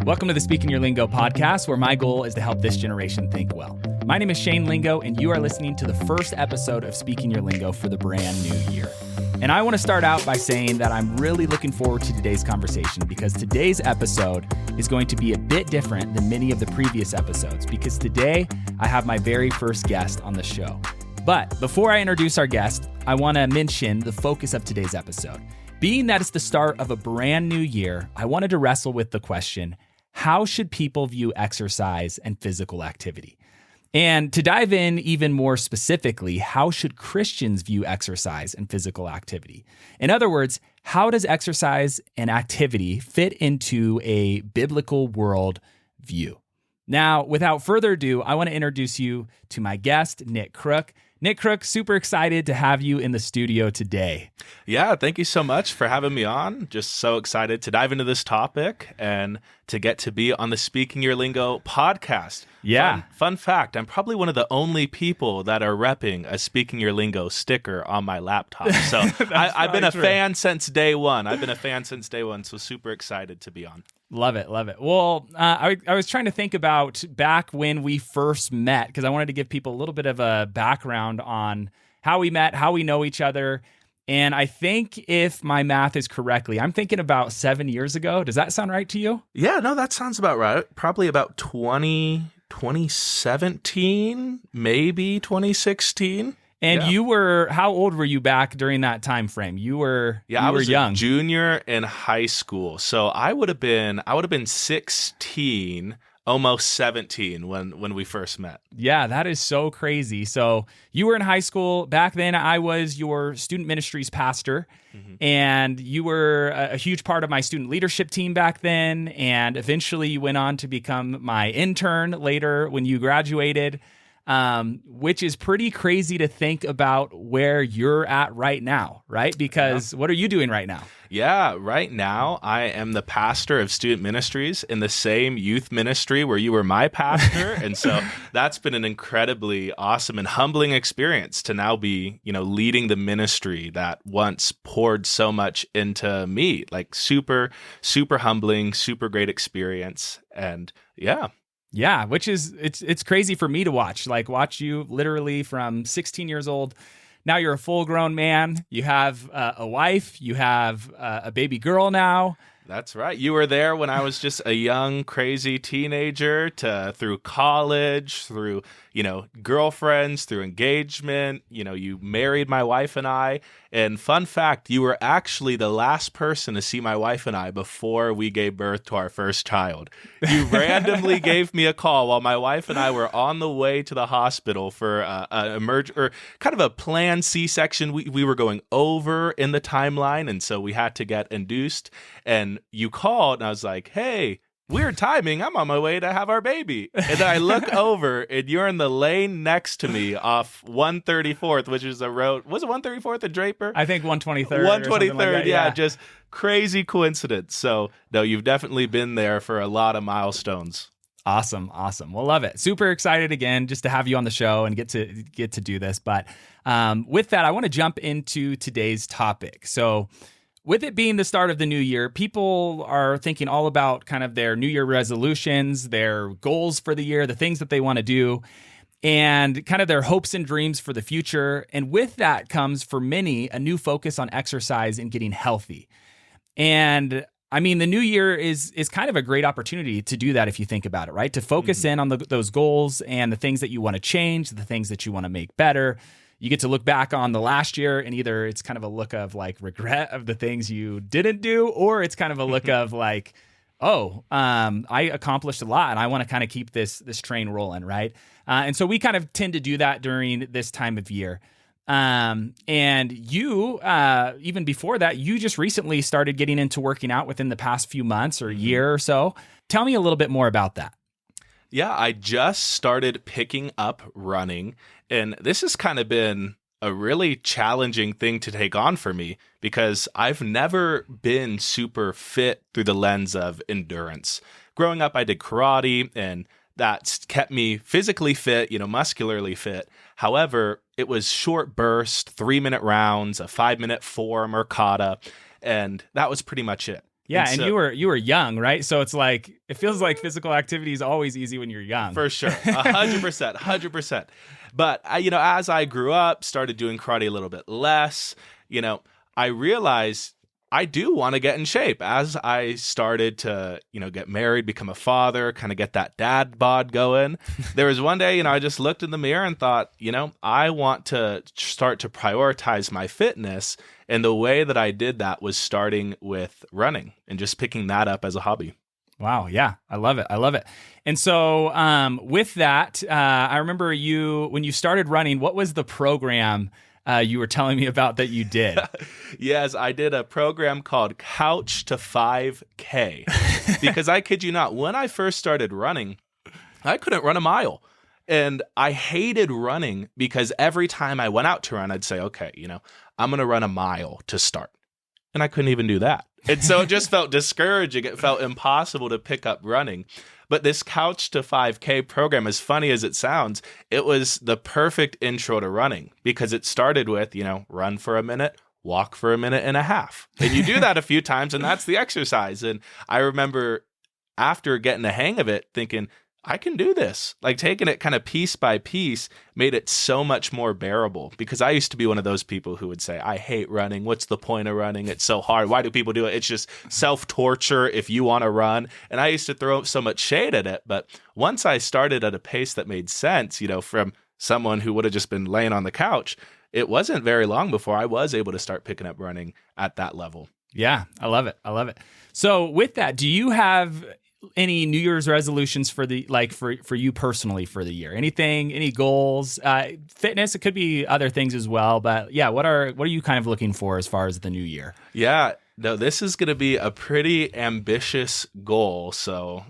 Welcome to the Speaking Your Lingo podcast, where my goal is to help this generation think well. My name is Shane Lingo, and you are listening to the first episode of Speaking Your Lingo for the brand new year. And I want to start out by saying that I'm really looking forward to today's conversation because today's episode is going to be a bit different than many of the previous episodes because today I have my very first guest on the show. But before I introduce our guest, I want to mention the focus of today's episode. Being that it's the start of a brand new year, I wanted to wrestle with the question, how should people view exercise and physical activity? And to dive in even more specifically, how should Christians view exercise and physical activity? In other words, how does exercise and activity fit into a biblical world view? Now, without further ado, I want to introduce you to my guest, Nick Crook. Nick Crook, super excited to have you in the studio today. Yeah, thank you so much for having me on. Just so excited to dive into this topic and to get to be on the Speaking Your Lingo podcast. Yeah. Fun fact, I'm probably one of the only people that are repping a Speaking Your Lingo sticker on my laptop. So I've been a fan since day one. So super excited to be on. Love it, love it. Well, I was trying to think about back when we first met because I wanted to give people a little bit of a background on how we met, how we know each other. And I think if my math is correctly, I'm thinking about 7 years ago. Does that sound right to you? Yeah, no, that sounds about right. Probably about 2017, maybe 2016. And you were, how old were you back during that time frame? You were young. A junior in high school. So I would have been 16, almost 17 when we first met. Yeah, that is so crazy. So you were in high school. Back then, I was your student ministries pastor, and you were a huge part of my student leadership team back then. And eventually you went on to become my intern later when you graduated. Which is pretty crazy to think about where you're at right now, right? Because What are you doing right now? Yeah, right now I am the pastor of student ministries in the same youth ministry where you were my pastor. And so that's been an incredibly awesome and humbling experience to now be, leading the ministry that once poured so much into me. Like super, super humbling, super great experience. And yeah. Yeah, which is, it's crazy for me to watch you literally from 16 years old. Now you're a full grown man. You have a wife, you have a baby girl now. That's right. You were there when I was just a young, crazy teenager through college, through, girlfriends, through engagement. You married my wife and I. And fun fact, you were actually the last person to see my wife and I before we gave birth to our first child. You randomly gave me a call while my wife and I were on the way to the hospital for kind of a planned C-section. We were going over in the timeline, and so we had to get induced. And you called, and I was like, hey, weird timing. I'm on my way to have our baby. And then I look over, and you're in the lane next to me off 134th, which is a road. Was it 134th at Draper? I think 123rd. 123rd, like yeah. Just crazy coincidence. So, no, you've definitely been there for a lot of milestones. Awesome. Well, love it. Super excited again just to have you on the show and get to do this. But with that, I want to jump into today's topic. So with it being the start of the new year, people are thinking all about kind of their New Year resolutions, their goals for the year, the things that they want to do, and kind of their hopes and dreams for the future. And with that comes, for many, a new focus on exercise and getting healthy. And I mean, the new year is kind of a great opportunity to do that if you think about it, right? To focus in on those goals and the things that you want to change, the things that you want to make better. You get to look back on the last year, and either it's kind of a look of like regret of the things you didn't do, or it's kind of a look of like, I accomplished a lot and I want to kind of keep this train rolling, right? And so we kind of tend to do that during this time of year. And you, even before that, you just recently started getting into working out within the past few months or year or so. Tell me a little bit more about that. Yeah, I just started picking up running, and this has kind of been a really challenging thing to take on for me because I've never been super fit through the lens of endurance. Growing up, I did karate, and that's kept me physically fit, muscularly fit. However, it was short burst, 3-minute rounds, a 5-minute form or kata, and that was pretty much it. Yeah, and so, you were young, right? So it's like it feels like physical activity is always easy when you're young. for sure, 100%, 100%. But as I grew up, started doing karate a little bit less, I realized I do want to get in shape. As I started to, get married, become a father, kind of get that dad bod going. There was one day, I just looked in the mirror and thought, I want to start to prioritize my fitness. And the way that I did that was starting with running and just picking that up as a hobby. Wow. Yeah. I love it. I love it. And so with that, I remember when you started running, what was the program you were telling me about that you did? Yes, I did a program called Couch to 5K because I kid you not, when I first started running, I couldn't run a mile. And I hated running because every time I went out to run, I'd say, okay, I'm going to run a mile to start. And I couldn't even do that. And so it just felt discouraging. It felt impossible to pick up running. But this Couch to 5K program, as funny as it sounds, it was the perfect intro to running because it started with, run for a minute, walk for a minute and a half. And you do that a few times and that's the exercise. And I remember after getting the hang of it thinking, I can do this. Like taking it kind of piece by piece made it so much more bearable because I used to be one of those people who would say, I hate running. What's the point of running? It's so hard. Why do people do it? It's just self-torture if you want to run. And I used to throw so much shade at it. But once I started at a pace that made sense, from someone who would have just been laying on the couch, it wasn't very long before I was able to start picking up running at that level. Yeah, I love it. I love it. So with that, do you have any New Year's resolutions for for you personally for the year? Any goals? Fitness, it could be other things as well, but yeah, what are you kind of looking for as far as the new year? Yeah, no, this is going to be a pretty ambitious goal, so,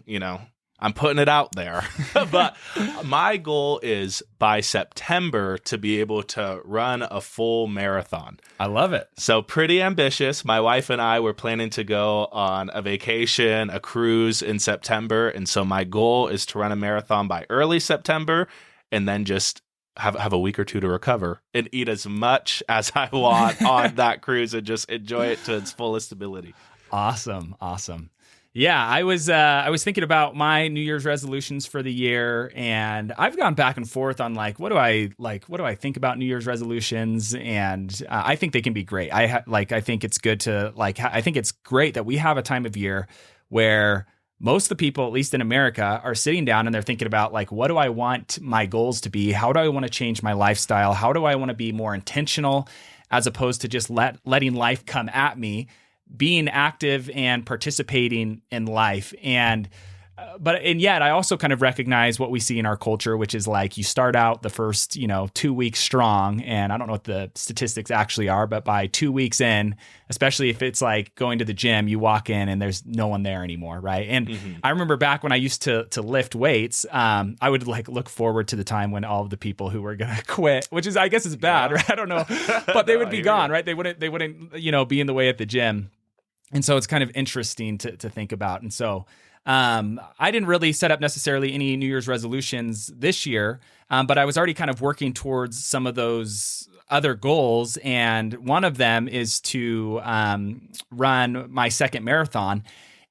I'm putting it out there. But my goal is by September to be able to run a full marathon. I love it. So pretty ambitious. My wife and I were planning to go on a vacation, a cruise in September. And so my goal is to run a marathon by early September and then just have a week or two to recover and eat as much as I want on that cruise and just enjoy it to its fullest ability. Awesome. Yeah, I was thinking about my New Year's resolutions for the year, and I've gone back and forth on what do I think about New Year's resolutions, and I think they can be great. I think it's good to I think it's great that we have a time of year where most of the people, at least in America, are sitting down and they're thinking about what do I want my goals to be? How do I want to change my lifestyle? How do I want to be more intentional as opposed to just letting life come at me? Being active and participating in life. And yet I also kind of recognize what we see in our culture, which is you start out the first, 2 weeks strong. And I don't know what the statistics actually are, but by 2 weeks in, especially if it's going to the gym, you walk in and there's no one there anymore. Right. And I remember back when I used to lift weights, I would look forward to the time when all of the people who were going to quit, which I guess is bad, right? I don't know, but they would be gone, right? They wouldn't, be in the way at the gym. And so it's kind of interesting to think about. And so I didn't really set up necessarily any New Year's resolutions this year, but I was already kind of working towards some of those other goals. And one of them is to run my second marathon.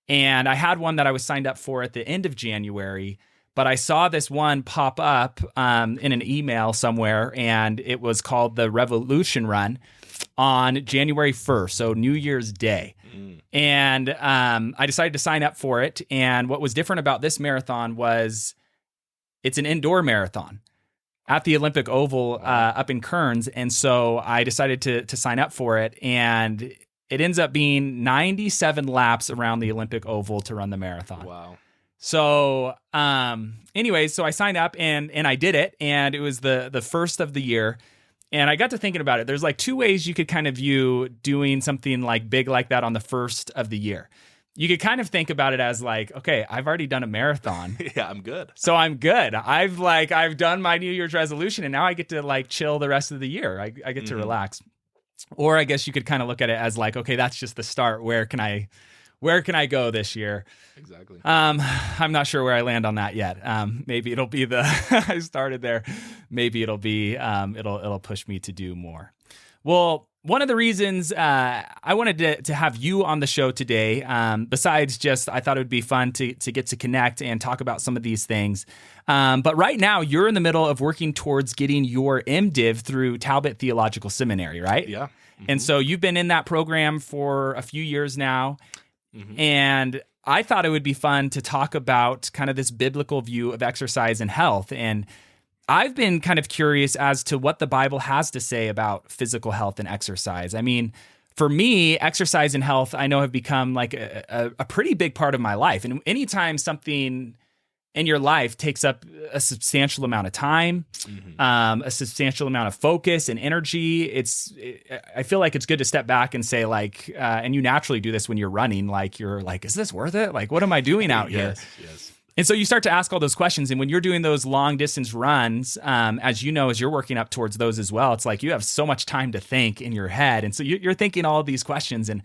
And I had one that I was signed up for at the end of January, but I saw this one pop up in an email somewhere, and it was called the Revolution Run on January 1st, so New Year's Day. And I decided to sign up for it. And what was different about this marathon was it's an indoor marathon at the Olympic Oval up in Kearns. And so I decided to sign up for it. And it ends up being 97 laps around the Olympic Oval to run the marathon. Wow. So anyways, so I signed up and I did it. And it was the first of the year. And I got to thinking about it. There's two ways you could kind of view doing something big like that on the first of the year. You could kind of think about it as okay, I've already done a marathon. Yeah, I'm good. So I'm good. I've done my New Year's resolution and now I get to chill the rest of the year. I get to relax. Or I guess you could kind of look at it as okay, that's just the start. Where can I go this year? Exactly. I'm not sure where I land on that yet. Maybe it'll be I started there. Maybe it'll be, it'll push me to do more. Well, one of the reasons I wanted to have you on the show today, besides just I thought it would be fun to get to connect and talk about some of these things. But right now, you're in the middle of working towards getting your MDiv through Talbot Theological Seminary, right? Yeah. Mm-hmm. And so you've been in that program for a few years now. Mm-hmm. And I thought it would be fun to talk about kind of this biblical view of exercise and health. And I've been kind of curious as to what the Bible has to say about physical health and exercise. I mean, for me, exercise and health, I know have become like a pretty big part of my life. And anytime something in your life takes up a substantial amount of time, a substantial amount of focus and energy, I feel like it's good to step back and say like, and you naturally do this when you're running, like you're like, is this worth it? Like, what am I doing out here? Yes. And so you start to ask all those questions. And when you're doing those long distance runs, as you know, as you're working up towards those as well, it's like you have so much time to think in your head. And so you're thinking all of these questions, and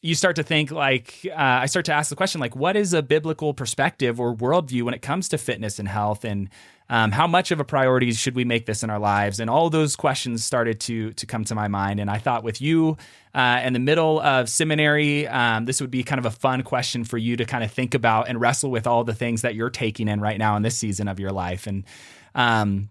you start to think like, I start to ask the question, like, what is a biblical perspective or worldview when it comes to fitness and health? And how much of a priority should we make this in our lives? And all those questions started to come to my mind. And I thought with you in the middle of seminary, this would be kind of a fun question for you to kind of think about and wrestle with all the things that you're taking in right now in this season of your life. And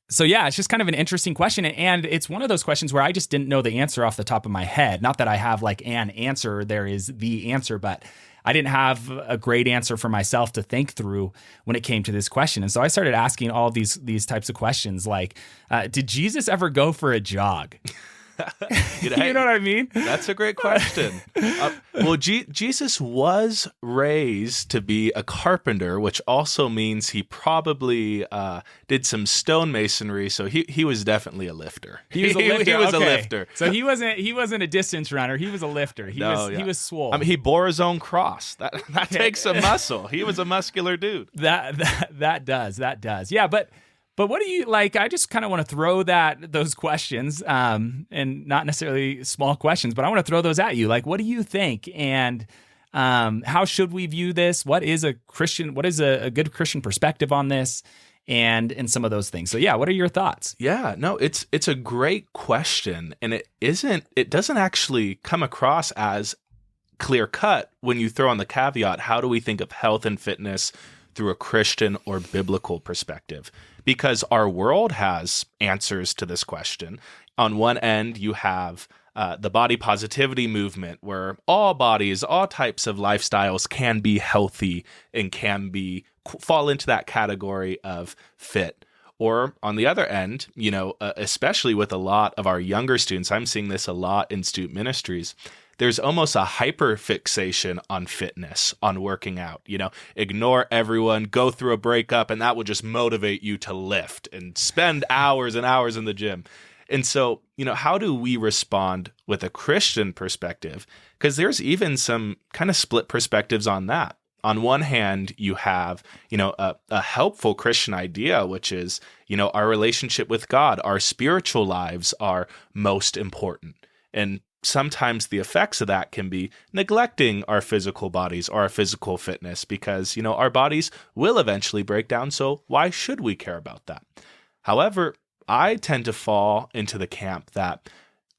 so, yeah, it's just kind of an interesting question. And it's one of those questions where I just didn't know the answer off the top of my head. Not that I have like an answer, there is the answer, but I didn't have a great answer for myself to think through when it came to this question. And so I started asking all these types of questions like, did Jesus ever go for a jog? You know what I mean? That's a great question. Well, Jesus was raised to be a carpenter, which also means he probably did some stonemasonry. So he was definitely a lifter. He was a lifter. He was a lifter. So he wasn't a distance runner. He was a lifter. He was swole. I mean, he bore his own cross. That takes some muscle. He was a muscular dude. That does. Yeah, But what do you like? I just kind of want to throw those questions, and not necessarily small questions, but I want to throw those at you. Like, what do you think? And how should we view this? What is a Christian? What is a good Christian perspective on this? And some of those things. So yeah, what are your thoughts? Yeah, no, it's a great question, and it doesn't actually come across as clear cut when you throw on the caveat. How do we think of health and fitness through a Christian or biblical perspective? Because our world has answers to this question. On one end, you have the body positivity movement, where all bodies, all types of lifestyles can be healthy and can fall into that category of fit. Or on the other end, especially with a lot of our younger students, I'm seeing this a lot in student ministries, there's almost a hyperfixation on fitness, on working out. Ignore everyone, go through a breakup, and that will just motivate you to lift and spend hours and hours in the gym. And so, how do we respond with a Christian perspective? Because there's even some kind of split perspectives on that. On one hand, you have, a helpful Christian idea, which is, our relationship with God, our spiritual lives are most important. And sometimes the effects of that can be neglecting our physical bodies or our physical fitness because, our bodies will eventually break down. So why should we care about that? However, I tend to fall into the camp that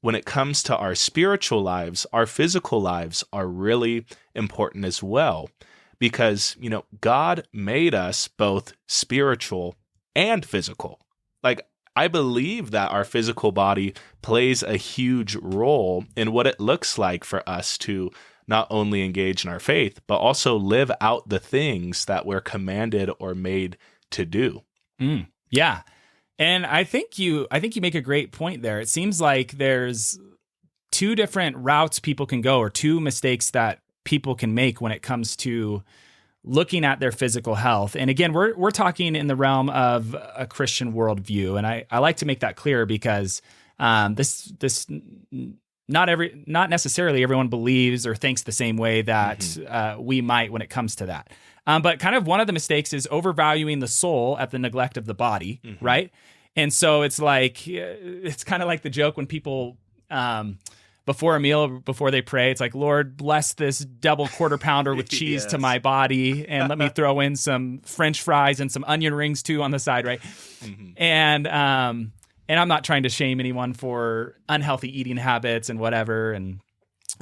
when it comes to our spiritual lives, our physical lives are really important as well because, God made us both spiritual and physical. Like, I believe that our physical body plays a huge role in what it looks like for us to not only engage in our faith, but also live out the things that we're commanded or made to do. Yeah. And I think you make a great point there. It seems like there's two different routes people can go, or two mistakes that people can make when it comes to looking at their physical health. And again, we're talking in the realm of a Christian worldview. And I like to make that clear because this not necessarily everyone believes or thinks the same way that we might when it comes to that. But kind of one of the mistakes is overvaluing the soul at the neglect of the body, right? And so it's kind of like the joke when people before a meal, before they pray, it's like, Lord, bless this double quarter pounder with cheese to my body, and let me throw in some French fries and some onion rings too on the side, right? And And I'm not trying to shame anyone for unhealthy eating habits and whatever and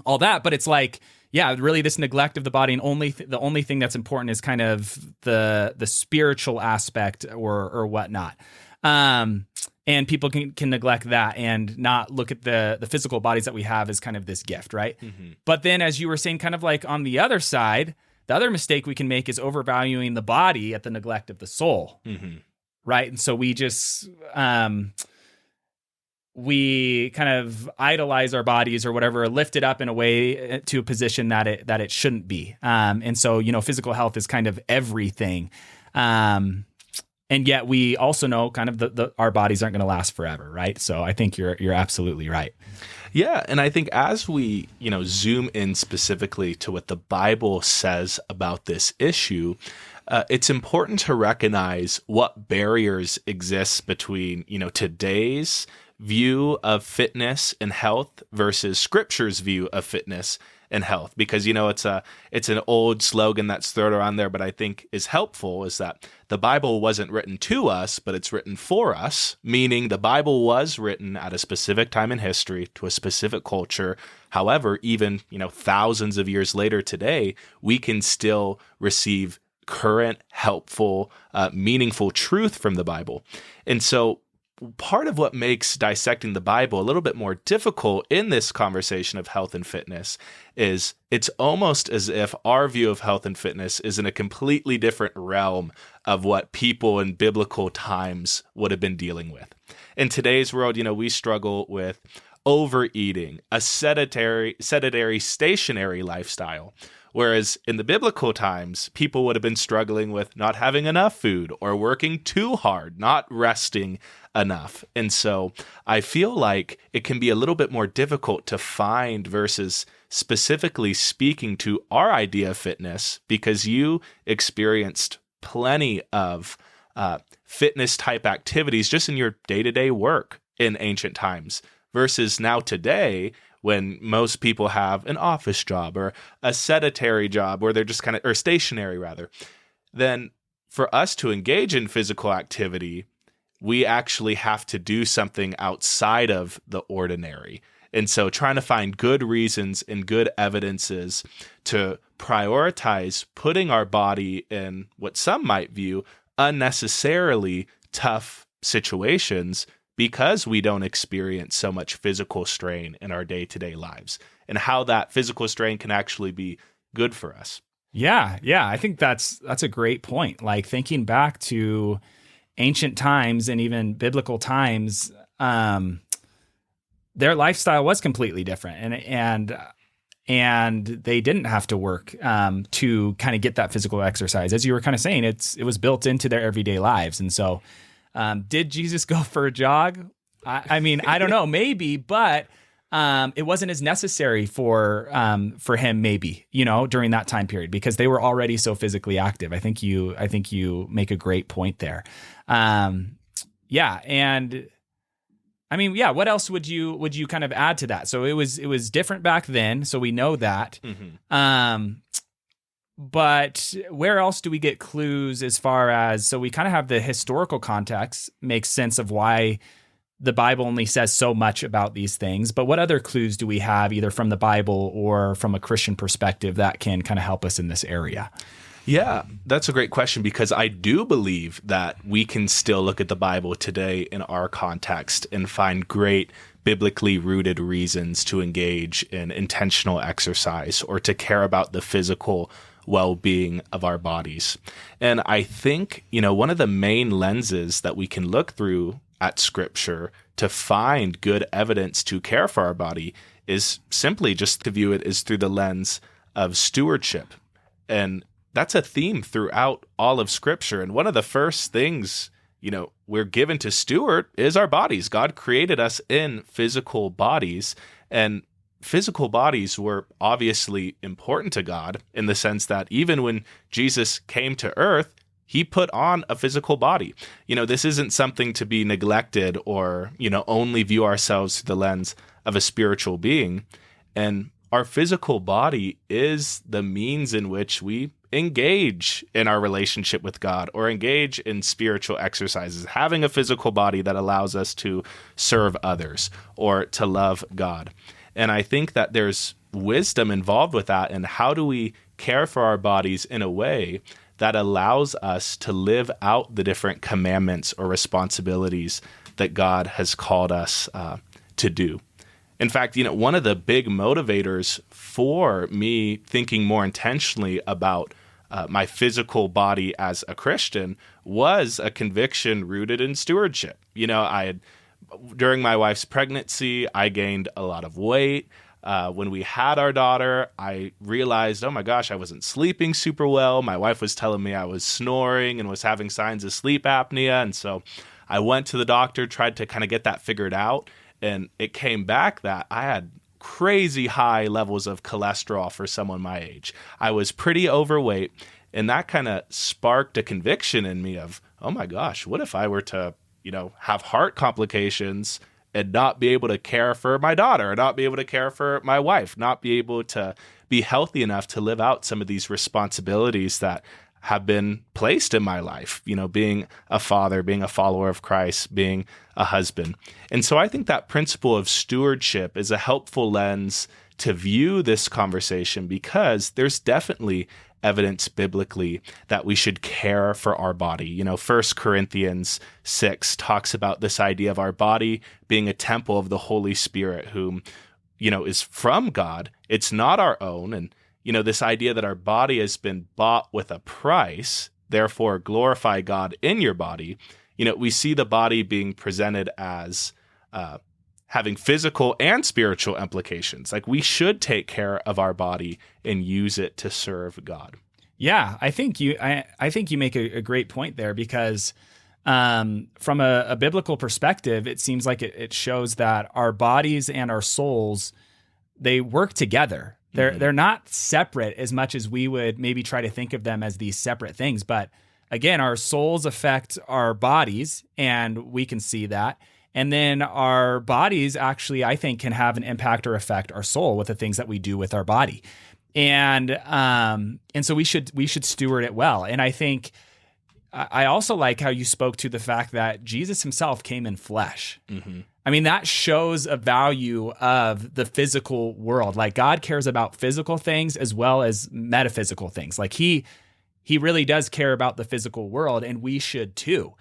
all that, but it's like, yeah, really this neglect of the body, and the only thing that's important is kind of the spiritual aspect or whatnot. And people can neglect that and not look at the physical bodies that we have as kind of this gift, right? Mm-hmm. But then, as you were saying, kind of like on the other side, the other mistake we can make is overvaluing the body at the neglect of the soul, right? And so we just we kind of idolize our bodies or whatever, lift it up in a way to a position that it shouldn't be. And so, physical health is kind of everything. And yet we also know kind of our bodies aren't going to last forever, right? So I think you're absolutely right. Yeah, and I think as we, zoom in specifically to what the Bible says about this issue, it's important to recognize what barriers exist between, today's view of fitness and health versus Scripture's view of fitness and health, because it's an old slogan that's thrown around there, but I think is helpful is that the Bible wasn't written to us, but it's written for us, meaning the Bible was written at a specific time in history to a specific culture. However, even thousands of years later today, we can still receive current, helpful, meaningful truth from the Bible. And so part of what makes dissecting the Bible a little bit more difficult in this conversation of health and fitness is it's almost as if our view of health and fitness is in a completely different realm of what people in biblical times would have been dealing with. In today's world, we struggle with overeating, a sedentary, stationary lifestyle. Whereas in the biblical times, people would have been struggling with not having enough food or working too hard, not resting enough. And so I feel like it can be a little bit more difficult to find verses specifically speaking to our idea of fitness, because you experienced plenty of fitness type activities just in your day-to-day work in ancient times versus now today, when most people have an office job or a sedentary job where they're just or stationary rather, then for us to engage in physical activity, we actually have to do something outside of the ordinary. And so trying to find good reasons and good evidences to prioritize putting our body in what some might view unnecessarily tough situations because we don't experience so much physical strain in our day-to-day lives, and how that physical strain can actually be good for us. Yeah. I think that's a great point. Like thinking back to ancient times and even biblical times, their lifestyle was completely different, and they didn't have to work to kind of get that physical exercise. As you were kind of saying, it was built into their everyday lives, and so. Did Jesus go for a jog? I mean, I don't know, maybe, but it wasn't as necessary for him, maybe, during that time period, because they were already so physically active. I think you make a great point there. Yeah, and I mean, yeah. What else would you kind of add to that? So it was different back then, so we know that. Mm-hmm. But where else do we get clues as far as, so we kind of have the historical context, makes sense of why the Bible only says so much about these things, but what other clues do we have either from the Bible or from a Christian perspective that can kind of help us in this area? Yeah, that's a great question, because I do believe that we can still look at the Bible today in our context and find great biblically rooted reasons to engage in intentional exercise or to care about the physical well-being of our bodies. And I think, one of the main lenses that we can look through at Scripture to find good evidence to care for our body is simply just to view it as through the lens of stewardship. And that's a theme throughout all of Scripture. And one of the first things, we're given to steward is our bodies. God created us in physical bodies, and physical bodies were obviously important to God in the sense that even when Jesus came to earth, he put on a physical body. This isn't something to be neglected or, only view ourselves through the lens of a spiritual being. And our physical body is the means in which we engage in our relationship with God or engage in spiritual exercises, having a physical body that allows us to serve others or to love God. And I think that there's wisdom involved with that. And how do we care for our bodies in a way that allows us to live out the different commandments or responsibilities that God has called us to do? In fact, one of the big motivators for me thinking more intentionally about my physical body as a Christian was a conviction rooted in stewardship. During my wife's pregnancy, I gained a lot of weight. When we had our daughter, I realized, oh my gosh, I wasn't sleeping super well. My wife was telling me I was snoring and was having signs of sleep apnea. And so I went to the doctor, tried to kind of get that figured out. And it came back that I had crazy high levels of cholesterol for someone my age. I was pretty overweight. And that kind of sparked a conviction in me of, oh my gosh, what if I were to, have heart complications and not be able to care for my daughter, not be able to care for my wife, not be able to be healthy enough to live out some of these responsibilities that have been placed in my life, being a father, being a follower of Christ, being a husband. And so I think that principle of stewardship is a helpful lens to view this conversation, because there's definitely evidence biblically that we should care for our body. 1 Corinthians 6 talks about this idea of our body being a temple of the Holy Spirit, whom, is from God. It's not our own. And, this idea that our body has been bought with a price, therefore glorify God in your body. We see the body being presented as having physical and spiritual implications. Like, we should take care of our body and use it to serve God. Yeah, I think you make a great point there, because from a biblical perspective, it seems like it shows that our bodies and our souls, they work together. They're not separate as much as we would maybe try to think of them as these separate things. But again, our souls affect our bodies, and we can see that. And then our bodies actually, I think, can have an impact or affect our soul with the things that we do with our body. And so we should steward it well. And I think I also like how you spoke to the fact that Jesus himself came in flesh. Mm-hmm. I mean, that shows a value of the physical world. Like, God cares about physical things as well as metaphysical things. Like, he really does care about the physical world, and we should too.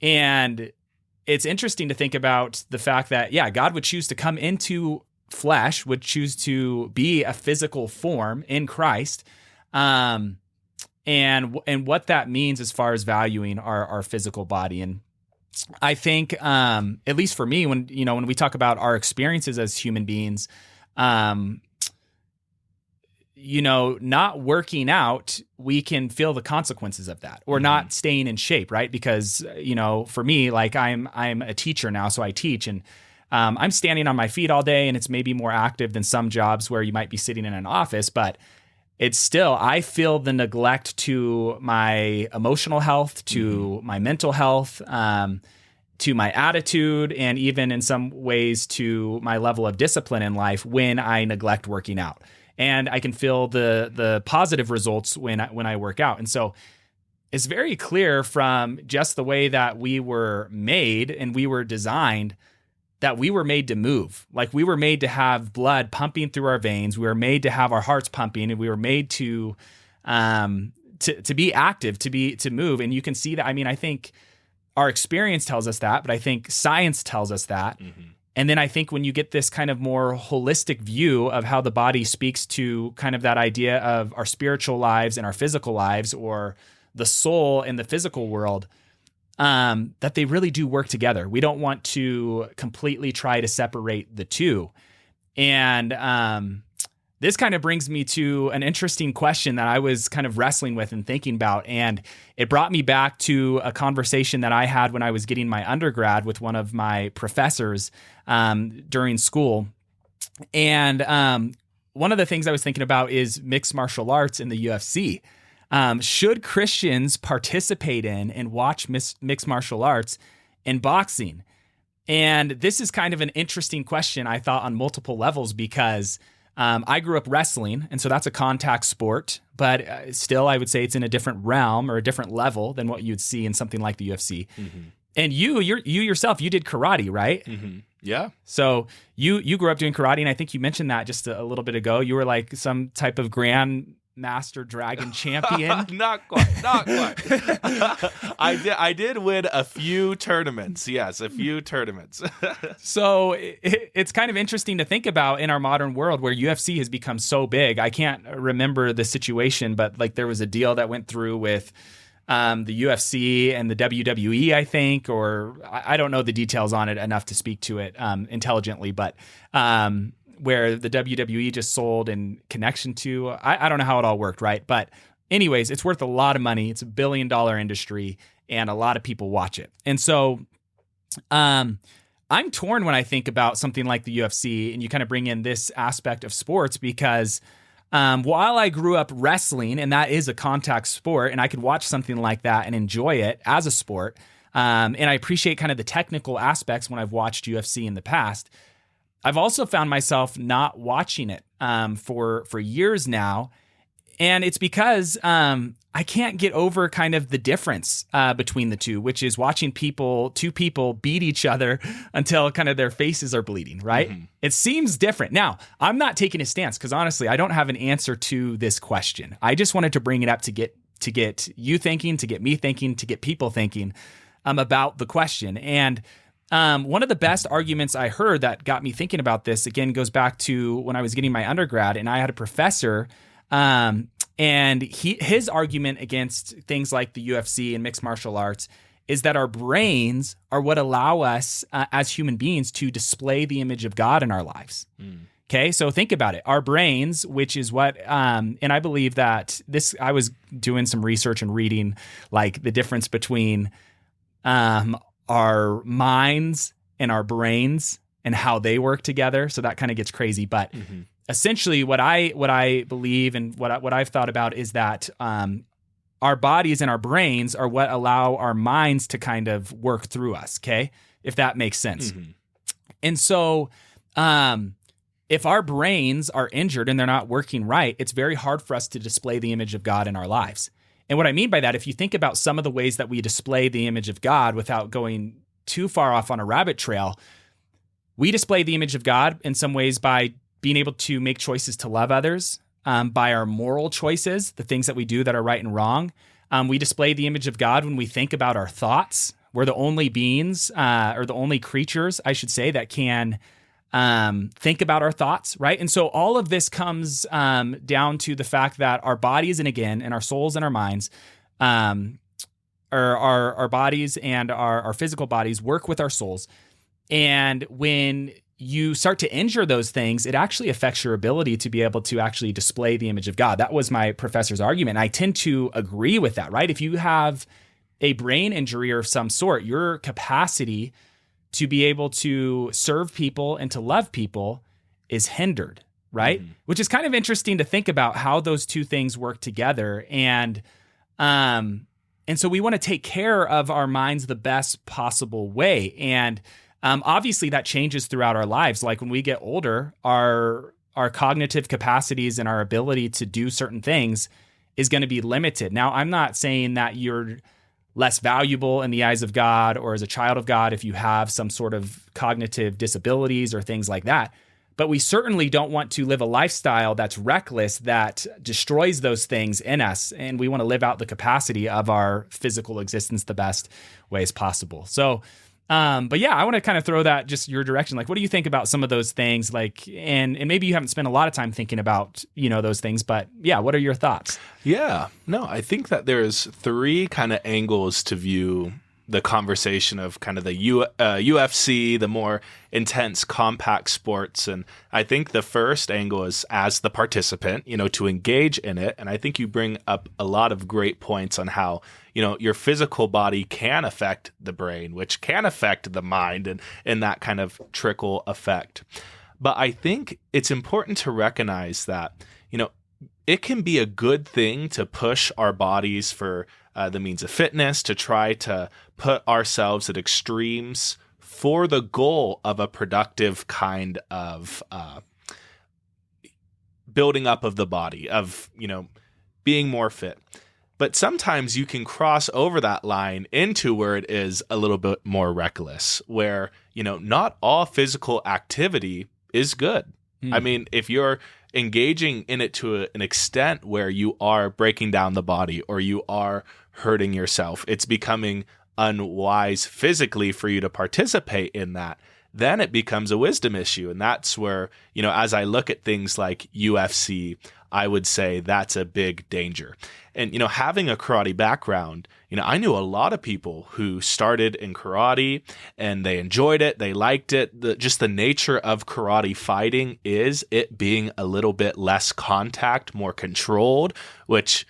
And it's interesting to think about the fact that, God would choose to come into flesh, would choose to be a physical form in Christ, and what that means as far as valuing our physical body. And I think, at least for me, when we talk about our experiences as human beings, not working out, we can feel the consequences of that, or not staying in shape, right? Because, for me, like, I'm a teacher now, so I teach, and I'm standing on my feet all day, and it's maybe more active than some jobs where you might be sitting in an office, but it's still, I feel the neglect to my emotional health, to my mental health, to my attitude, and even in some ways to my level of discipline in life when I neglect working out. And I can feel the positive results when I work out. And so it's very clear from just the way that we were made and we were designed that we were made to move. Like, we were made to have blood pumping through our veins. We were made to have our hearts pumping, and we were made to be active, to move. And you can see that. I mean, I think our experience tells us that, but I think science tells us that. Mm-hmm. And then I think when you get this kind of more holistic view of how the body speaks to kind of that idea of our spiritual lives and our physical lives, or the soul and the physical world, that they really do work together. We don't want to completely try to separate the two. And this kind of brings me to an interesting question that I was kind of wrestling with and thinking about. And it brought me back to a conversation that I had when I was getting my undergrad with one of my professors during school. And one of the things I was thinking about is mixed martial arts in the UFC. Should Christians participate in and watch mixed martial arts in boxing? And this is kind of an interesting question, I thought, on multiple levels, because I grew up wrestling, and so that's a contact sport, but still I would say it's in a different realm or a different level than what you'd see in something like the UFC. And you yourself, you did karate, right? Yeah. So you grew up doing karate, and I think you mentioned that just a little bit ago. You were like some type of grandmaster dragon champion. Not quite. I did win a few tournaments. Yes, a few tournaments. So it's kind of interesting to think about in our modern world where UFC has become so big. I can't remember the situation, but like there was a deal that went through with the UFC and the WWE, I think, or I don't know the details on it enough to speak to it intelligently, but where the WWE just sold in connection to, I don't know how it all worked, right? But anyways, it's worth a lot of money. It's $1 billion industry, and a lot of people watch it. And so I'm torn when I think about something like the UFC, and you kind of bring in this aspect of sports because while I grew up wrestling, and that is a contact sport, and I could watch something like that and enjoy it as a sport, and I appreciate kind of the technical aspects when I've watched UFC in the past, I've also found myself not watching it for years now, and it's because I can't get over kind of the difference between the two, which is watching two people beat each other until kind of their faces are bleeding, right? It seems different. Now, I'm not taking a stance because honestly, I don't have an answer to this question. I just wanted to bring it up to get you thinking, to get me thinking, to get people thinking about the question. And one of the best arguments I heard that got me thinking about this, again, goes back to when I was getting my undergrad, and I had a professor and his argument against things like the UFC and mixed martial arts is that our brains are what allow us as human beings to display the image of God in our lives. Okay, so think about it. Our brains, which is what, and I believe that I was doing some research and reading like the difference between our minds and our brains and how they work together. So that kind of gets crazy, but essentially what I believe and what I've thought about is that our bodies and our brains are what allow our minds to kind of work through us. Okay, if that makes sense. And so if our brains are injured and they're not working right, it's very hard for us to display the image of God in our lives. And what I mean by that, if you think about some of the ways that we display the image of God without going too far off on a rabbit trail, we display the image of God in some ways by being able to make choices to love others, by our moral choices, the things that we do that are right and wrong. We display the image of God when we think about our thoughts. We're the only beings, or the only creatures, I should say, that can think about our thoughts, right? And so all of this comes down to the fact that our bodies, and our souls and our minds, or our bodies and our physical bodies work with our souls. And when you start to injure those things, it actually affects your ability to be able to actually display the image of God. That was my professor's argument. And I tend to agree with that, right? If you have a brain injury of some sort, your capacity to be able to serve people and to love people is hindered, right? Which is kind of interesting to think about how those two things work together. And so we want to take care of our minds the best possible way. And obviously that changes throughout our lives. Like when we get older, our cognitive capacities and our ability to do certain things is going to be limited. Now, I'm not saying that you're less valuable in the eyes of God or as a child of God if you have some sort of cognitive disabilities or things like that. But we certainly don't want to live a lifestyle that's reckless, that destroys those things in us. And we want to live out the capacity of our physical existence the best ways possible. So, but yeah, I want to kind of throw that just your direction. Like, what do you think about some of those things? Like, and maybe you haven't spent a lot of time thinking about, those things, but yeah, what are your thoughts? Yeah, no, I think that there's three kind of angles to view the conversation of kind of the UFC, the more intense compact sports. And I think the first angle is as the participant, to engage in it. And I think you bring up a lot of great points on how, your physical body can affect the brain, which can affect the mind and that kind of trickle effect. But I think it's important to recognize that, it can be a good thing to push our bodies for the means of fitness, to try to put ourselves at extremes for the goal of a productive kind of building up of the body, of, being more fit. But sometimes you can cross over that line into where it is a little bit more reckless, where, not all physical activity is good. I mean, if you're engaging in it to an extent where you are breaking down the body or you are hurting yourself, it's becoming unwise physically for you to participate in that, then it becomes a wisdom issue. And that's where, as I look at things like UFC, I would say that's a big danger. And, having a karate background, I knew a lot of people who started in karate and they enjoyed it. They liked it. Just the nature of karate fighting is it being a little bit less contact, more controlled, which,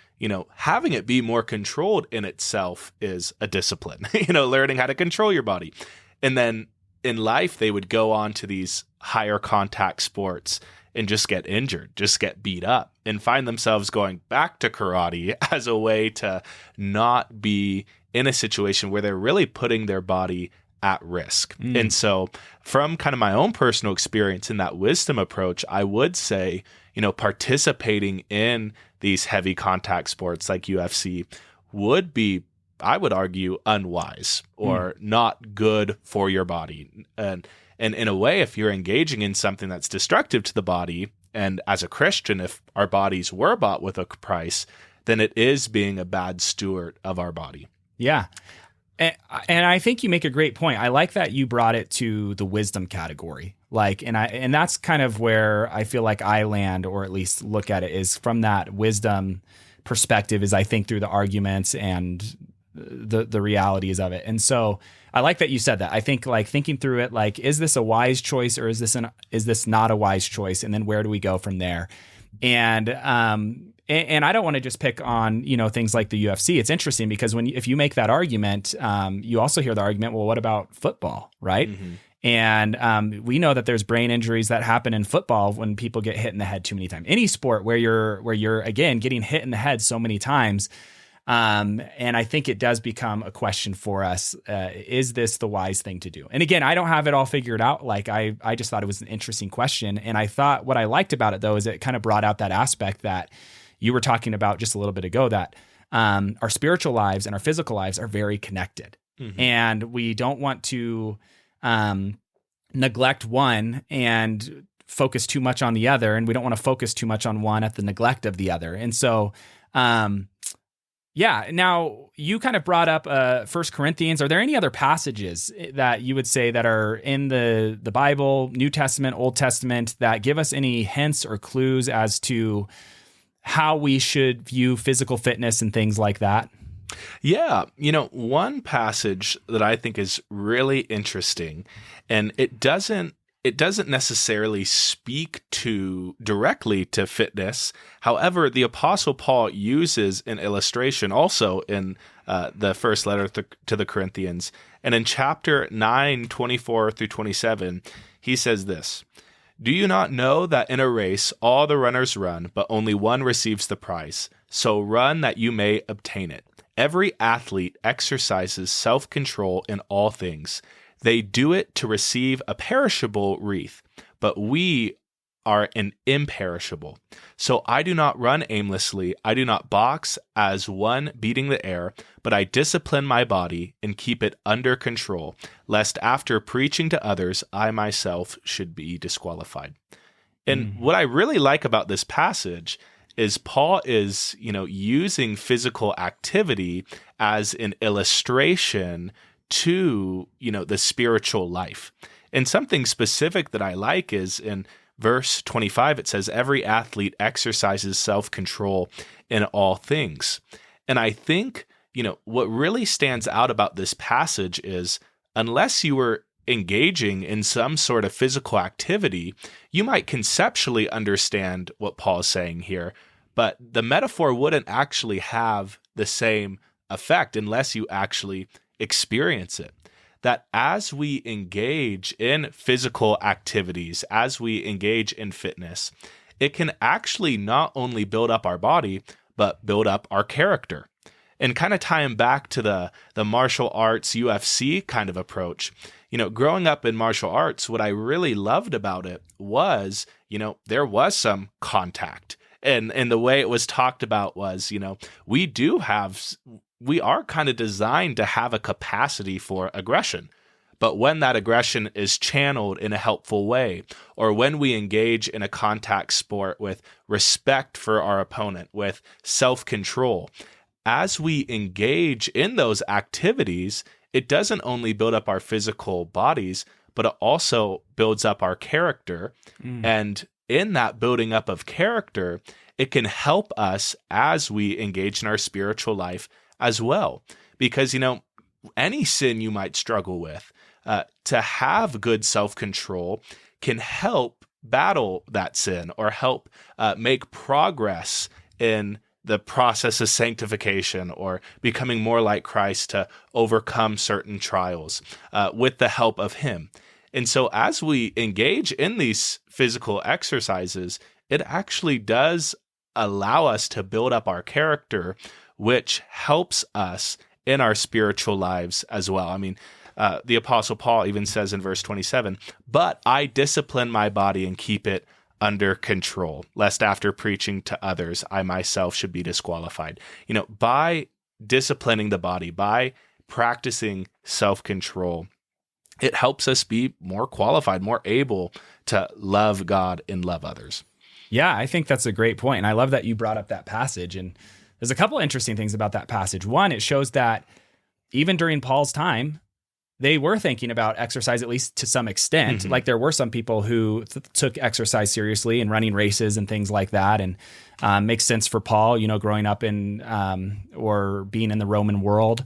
having it be more controlled in itself is a discipline, learning how to control your body. And then in life, they would go on to these higher contact sports and just get injured, just get beat up, and find themselves going back to karate as a way to not be in a situation where they're really putting their body at risk. And so from kind of my own personal experience in that wisdom approach, I would say, participating in these heavy contact sports like UFC would be, I would argue, unwise or not good for your body. And in a way, if you're engaging in something that's destructive to the body, and as a Christian, if our bodies were bought with a price, then it is being a bad steward of our body. Yeah. And I think you make a great point. I like that you brought it to the wisdom category. And that's kind of where I feel like I land, or at least look at it, is from that wisdom perspective, as I think through the arguments and the realities of it. And so I like that you said that. I think thinking through it, is this a wise choice, or is this not a wise choice? And then where do we go from there? And I don't want to just pick on, things like the UFC. It's interesting because if you make that argument, you also hear the argument, well, what about football? Right. Mm-hmm. And we know that there's brain injuries that happen in football when people get hit in the head too many times. Any sport where you're again getting hit in the head so many times. And I think it does become a question for us. Is this the wise thing to do? And again, I don't have it all figured out. I just thought it was an interesting question. And I thought what I liked about it, though, is it kind of brought out that aspect that you were talking about just a little bit ago, that our spiritual lives and our physical lives are very connected. Mm-hmm. And we don't want to neglect one and focus too much on the other. And we don't want to focus too much on one at the neglect of the other. And so, yeah. Now, you kind of brought up 1 Corinthians. Are there any other passages that you would say that are in the Bible, New Testament, Old Testament, that give us any hints or clues as to how we should view physical fitness and things like that? Yeah. One passage that I think is really interesting, and it doesn't necessarily speak directly to fitness. However, the Apostle Paul uses an illustration also in the first letter to the Corinthians. And in chapter 9, 24 through 27, he says this: "Do you not know that in a race all the runners run, but only one receives the prize? So run that you may obtain it. Every athlete exercises self-control in all things. They do it to receive a perishable wreath, but we are an imperishable. So I do not run aimlessly. I do not box as one beating the air, but I discipline my body and keep it under control, lest after preaching to others, I myself should be disqualified." And what I really like about this passage is Paul is, using physical activity as an illustration to, the spiritual life. And something specific that I like is in verse 25, it says, "Every athlete exercises self-control in all things." And I think, what really stands out about this passage is, unless you were engaging in some sort of physical activity, you might conceptually understand what Paul's saying here, but the metaphor wouldn't actually have the same effect unless you actually experience it. That as we engage in physical activities, as we engage in fitness, it can actually not only build up our body, but build up our character. And kind of tying back to the martial arts UFC kind of approach, growing up in martial arts, what I really loved about it was, there was some contact. And the way it was talked about was, we are kind of designed to have a capacity for aggression. But when that aggression is channeled in a helpful way, or when we engage in a contact sport with respect for our opponent, with self-control, as we engage in those activities, it doesn't only build up our physical bodies, but it also builds up our character. And in that building up of character, it can help us as we engage in our spiritual life as well. Because, any sin you might struggle with, to have good self-control can help battle that sin or help make progress in the process of sanctification or becoming more like Christ to overcome certain trials with the help of Him. And so as we engage in these physical exercises, it actually does allow us to build up our character, which helps us in our spiritual lives as well. I mean, the Apostle Paul even says in verse 27, "But I discipline my body and keep it under control, lest after preaching to others, I myself should be disqualified." By disciplining the body, by practicing self-control, it helps us be more qualified, more able to love God and love others. Yeah, I think that's a great point. And I love that you brought up that passage. And there's a couple interesting things about that passage. One, it shows that even during Paul's time, they were thinking about exercise, at least to some extent. Mm-hmm. Like there were some people who took exercise seriously and running races and things like that. And makes sense for Paul, growing up in or being in the Roman world,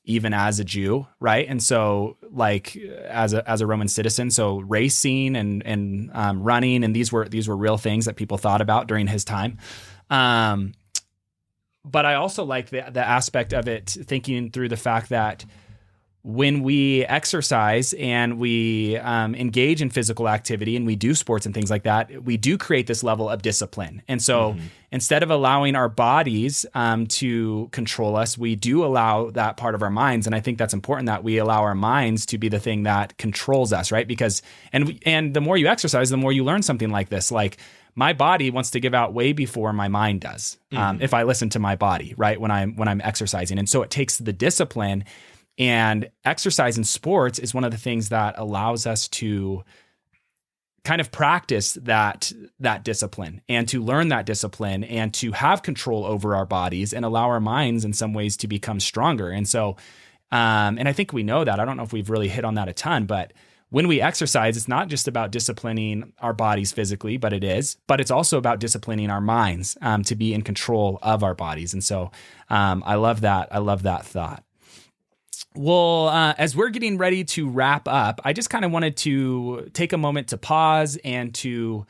even as a Jew, right? And so like as a Roman citizen, so racing and running, and these were real things that people thought about during his time. But I also like the aspect of it, thinking through the fact that when we exercise and we engage in physical activity and we do sports and things like that, we do create this level of discipline. And so instead of allowing our bodies to control us, we do allow that part of our minds. And I think that's important that we allow our minds to be the thing that controls us, right? Because, and the more you exercise, the more you learn something like this. Like my body wants to give out way before my mind does. If I listen to my body, right? When I'm exercising. And so it takes the discipline. And exercise in sports is one of the things that allows us to kind of practice that discipline and to learn that discipline and to have control over our bodies and allow our minds in some ways to become stronger. And so, and I think we know that. I don't know if we've really hit on that a ton, but when we exercise, it's not just about disciplining our bodies physically, but it's also about disciplining our minds to be in control of our bodies. And so I love that. I love that thought. Well, as we're getting ready to wrap up, I just kind of wanted to take a moment to pause and to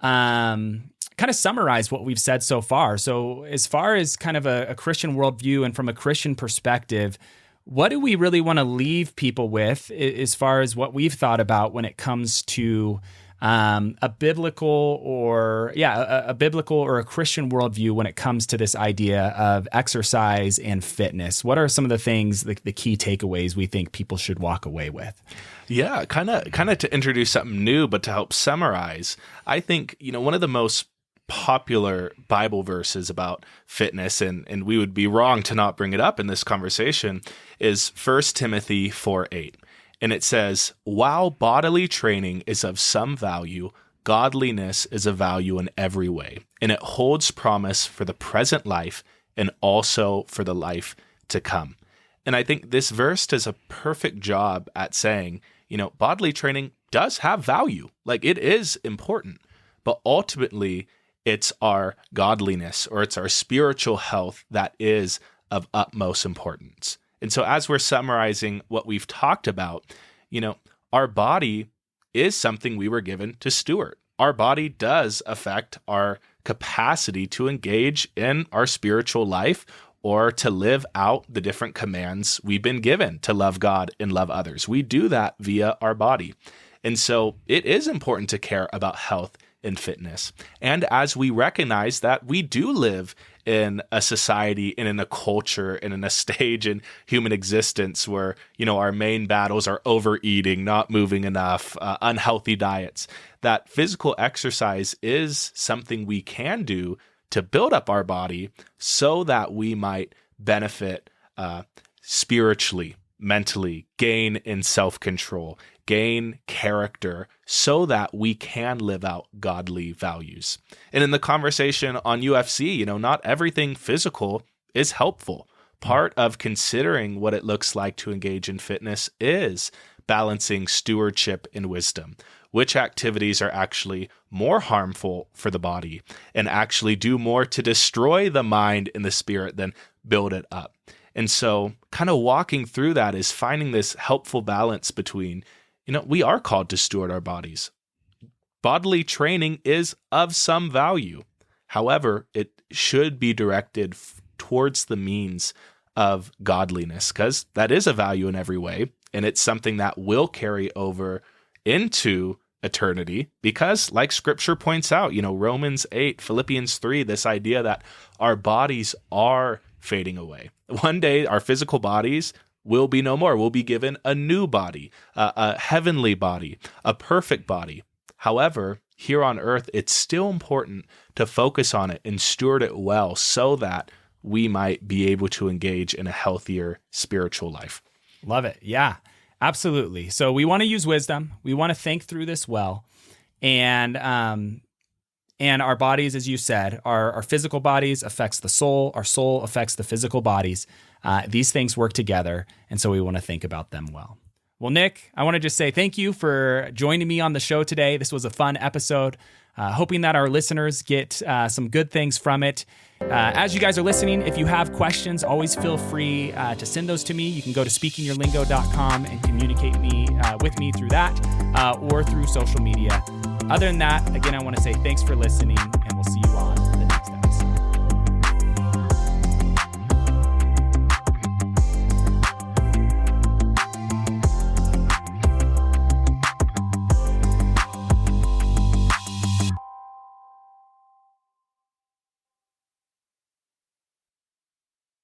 kind of summarize what we've said so far. So as far as kind of a Christian worldview and from a Christian perspective, what do we really want to leave people with as far as what we've thought about when it comes to a biblical or a Christian worldview when it comes to this idea of exercise and fitness? What are some of the things, the key takeaways we think people should walk away with? Yeah, kind of to introduce something new, but to help summarize, I think, one of the most popular Bible verses about fitness, and we would be wrong to not bring it up in this conversation, is 1 Timothy 4:8. And it says, "While bodily training is of some value, godliness is of value in every way, and it holds promise for the present life and also for the life to come." And I think this verse does a perfect job at saying, bodily training does have value. Like it is important, but ultimately it's our godliness or it's our spiritual health that is of utmost importance. And so as we're summarizing what we've talked about, our body is something we were given to steward. Our body does affect our capacity to engage in our spiritual life or to live out the different commands we've been given to love God and love others. We do that via our body. And so it is important to care about health and fitness. And as we recognize that we do live in a society and in a culture and in a stage in human existence where, our main battles are overeating, not moving enough, unhealthy diets, that physical exercise is something we can do to build up our body so that we might benefit spiritually, mentally, gain in self-control, gain character so that we can live out godly values. And in the conversation on UFC, not everything physical is helpful. Part of considering what it looks like to engage in fitness is balancing stewardship and wisdom. Which activities are actually more harmful for the body and actually do more to destroy the mind and the spirit than build it up. And so kind of walking through that is finding this helpful balance between, we are called to steward our bodies. Bodily training is of some value. However, it should be directed towards the means of godliness, because that is a value in every way. And it's something that will carry over into eternity, because like scripture points out, Romans 8, Philippians 3, this idea that our bodies are fading away. One day, our physical bodies will be no more. We'll be given a new body, a heavenly body, a perfect body. However, here on earth, it's still important to focus on it and steward it well so that we might be able to engage in a healthier spiritual life. Love it. Yeah, absolutely. So we want to use wisdom. We want to think through this well. And our bodies, as you said, our physical bodies affects the soul. Our soul affects the physical bodies. These things work together. And so we want to think about them well. Well, Nick, I want to just say thank you for joining me on the show today. This was a fun episode. Hoping that our listeners get some good things from it. As you guys are listening, if you have questions, always feel free to send those to me. You can go to speakingyourlingo.com and communicate with me through that or through social media. Other than that, again, I want to say thanks for listening.